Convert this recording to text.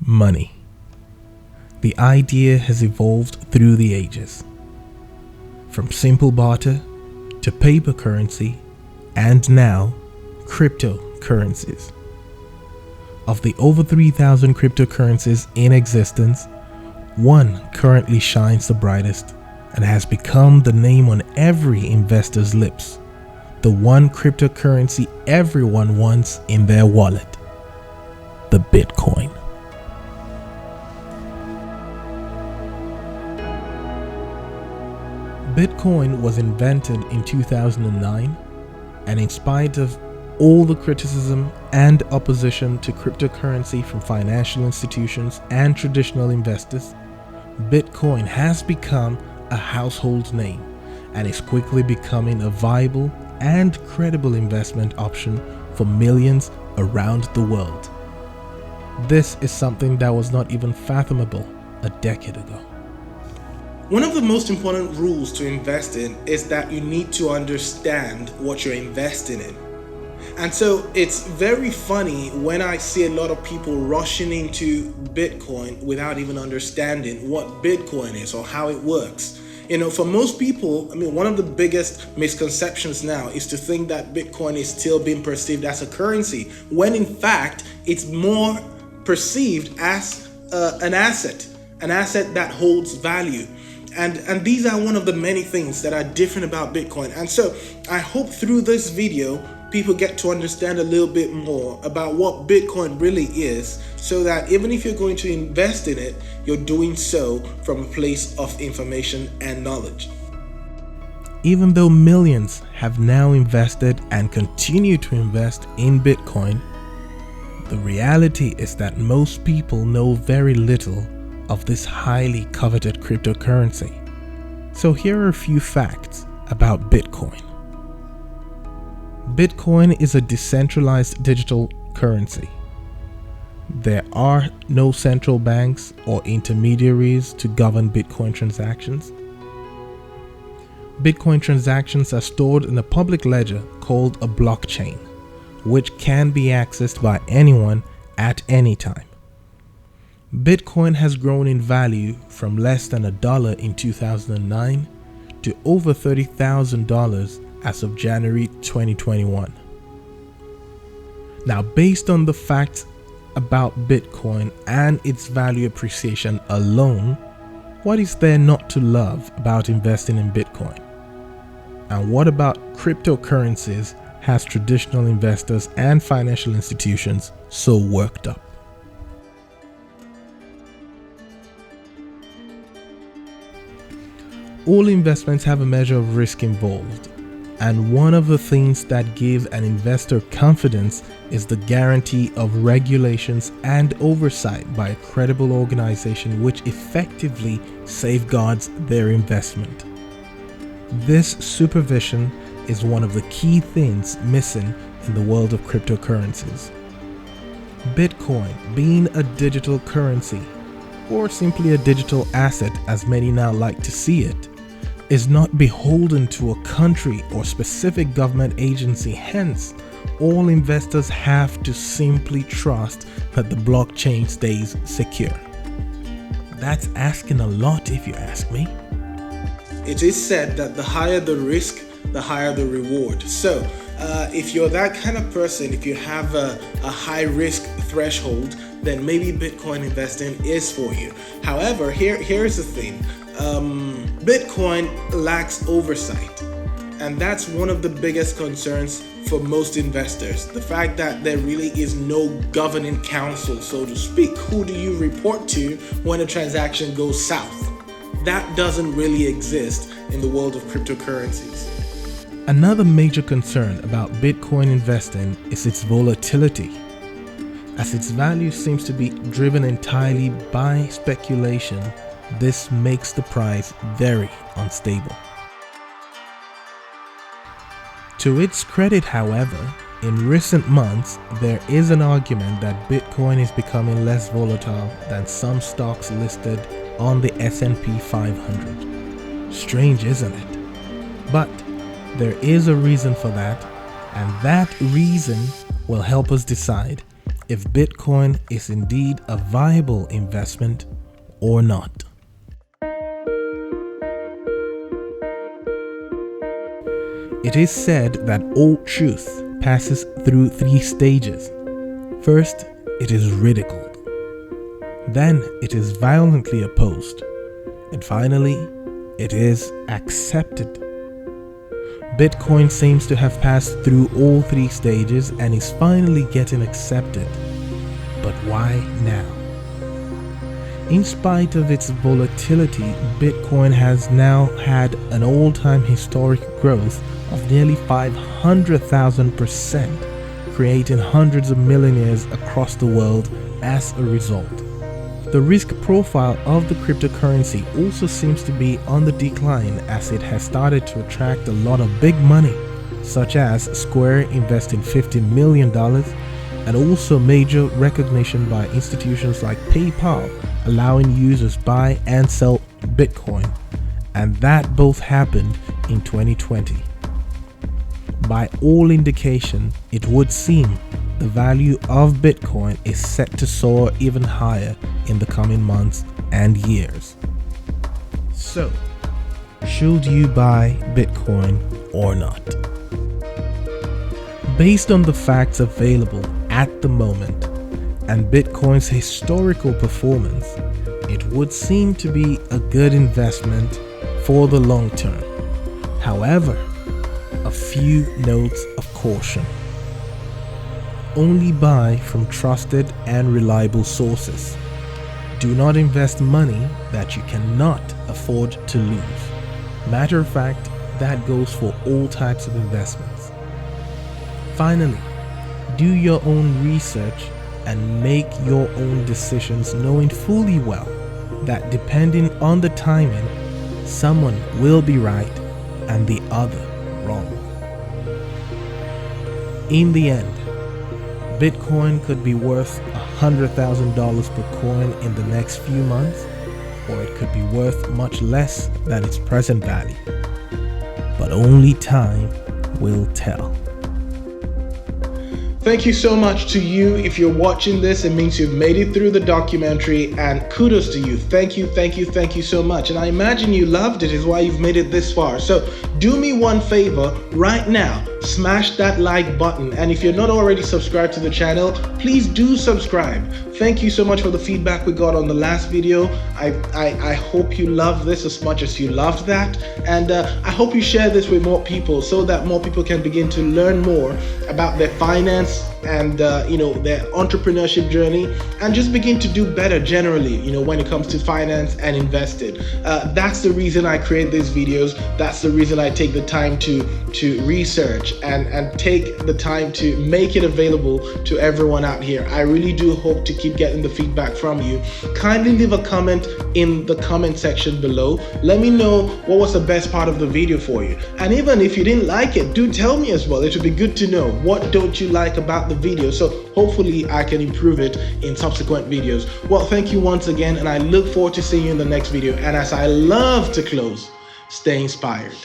Money. The idea has evolved through the ages, from simple barter to paper currency and now cryptocurrencies. Of the over 3,000 cryptocurrencies in existence, one currently shines the brightest and has become the name on every investor's lips, the one cryptocurrency everyone wants in their wallet: the Bitcoin. Bitcoin was invented in 2009, and in spite of all the criticism and opposition to cryptocurrency from financial institutions and traditional investors, Bitcoin has become a household name and is quickly becoming a viable and credible investment option for millions around the world. This is something that was not even fathomable a decade ago. One of the most important rules to invest in is that you need to understand what you're investing in. And so it's very funny when I see a lot of people rushing into Bitcoin without even understanding what Bitcoin is or how it works. You know, for most people, one of the biggest misconceptions now is to think that Bitcoin is still being perceived as a currency, when in fact it's more perceived as an asset that holds value. And these are one of the many things that are different about Bitcoin. And so I hope through this video, people get to understand a little bit more about what Bitcoin really is, so that even if you're going to invest in it, you're doing so from a place of information and knowledge. Even though millions have now invested and continue to invest in Bitcoin, the reality is that most people know very little of this highly coveted cryptocurrency. So here are a few facts about Bitcoin. Bitcoin is a decentralized digital currency. There are no central banks or intermediaries to govern Bitcoin transactions. Bitcoin transactions are stored in a public ledger called a blockchain, which can be accessed by anyone at any time. Bitcoin has grown in value from less than $1 in 2009 to over $30,000 as of January 2021. Now, based on the facts about Bitcoin and its value appreciation alone, what is there not to love about investing in Bitcoin? And what about cryptocurrencies has traditional investors and financial institutions so worked up? All investments have a measure of risk involved, and one of the things that gives an investor confidence is the guarantee of regulations and oversight by a credible organization which effectively safeguards their investment. This supervision is one of the key things missing in the world of cryptocurrencies. Bitcoin, being a digital currency, or simply a digital asset as many now like to see it, is not beholden to a country or specific government agency. Hence, all investors have to simply trust that the blockchain stays secure. That's asking a lot if you ask me. It is said that the higher the risk, the higher the reward. So if you're that kind of person, if you have a high risk threshold, then maybe Bitcoin investing is for you. However, here's the thing. Bitcoin lacks oversight, and that's one of the biggest concerns for most investors. The fact that there really is no governing council, so to speak. Who do you report to when a transaction goes south? That doesn't really exist in the world of cryptocurrencies. Another major concern about Bitcoin investing is its volatility, as its value seems to be driven entirely by speculation. This makes the price very unstable. To its credit, however, in recent months, there is an argument that Bitcoin is becoming less volatile than some stocks listed on the S&P 500. Strange, isn't it? But there is a reason for that, and that reason will help us decide if Bitcoin is indeed a viable investment or not. It is said that all truth passes through 3 stages. First, it is ridiculed. Then it is violently opposed. And finally, it is accepted. Bitcoin seems to have passed through all 3 stages and is finally getting accepted. But why now? In spite of its volatility, Bitcoin has now had an all-time historic growth of nearly 500,000%, creating hundreds of millionaires across the world as a result. The risk profile of the cryptocurrency also seems to be on the decline, as it has started to attract a lot of big money, such as Square investing $50 million, and also major recognition by institutions like PayPal allowing users buy and sell Bitcoin, and that both happened in 2020. By all indication, it would seem the value of Bitcoin is set to soar even higher in the coming months and years. So, should you buy Bitcoin or not? Based on the facts available at the moment and Bitcoin's historical performance, it would seem to be a good investment for the long term. However, a few notes of caution. Only buy from trusted and reliable sources. Do not invest money that you cannot afford to lose. Matter of fact, that goes for all types of investments. Finally, do your own research and make your own decisions, knowing fully well that depending on the timing, someone will be right and the other wrong. In the end, Bitcoin could be worth $100,000 per coin in the next few months, or it could be worth much less than its present value. But only time will tell. Thank you so much to you. If you're watching this, it means you've made it through the documentary, and kudos to you. Thank you so much. And I imagine you loved it, is why you've made it this far. So do me one favor right now, smash that like button. And if you're not already subscribed to the channel, please do subscribe. Thank you so much for the feedback we got on the last video. I hope you loved this as much as you loved that. And I hope you share this with more people so that more people can begin to learn more about their finance and their entrepreneurship journey, and just begin to do better generally, when it comes to finance and investing. That's the reason I create these videos. That's the reason I take the time to research and take the time to make it available to everyone out here. I really do hope to keep getting the feedback from you. Kindly leave a comment in the comment section below. Let me know what was the best part of the video for you. And even if you didn't like it, do tell me as well. It would be good to know, what don't you like about the video, so hopefully I can improve it in subsequent videos. Well, thank you once again, and I look forward to seeing you in the next video. And as I love to close, stay inspired.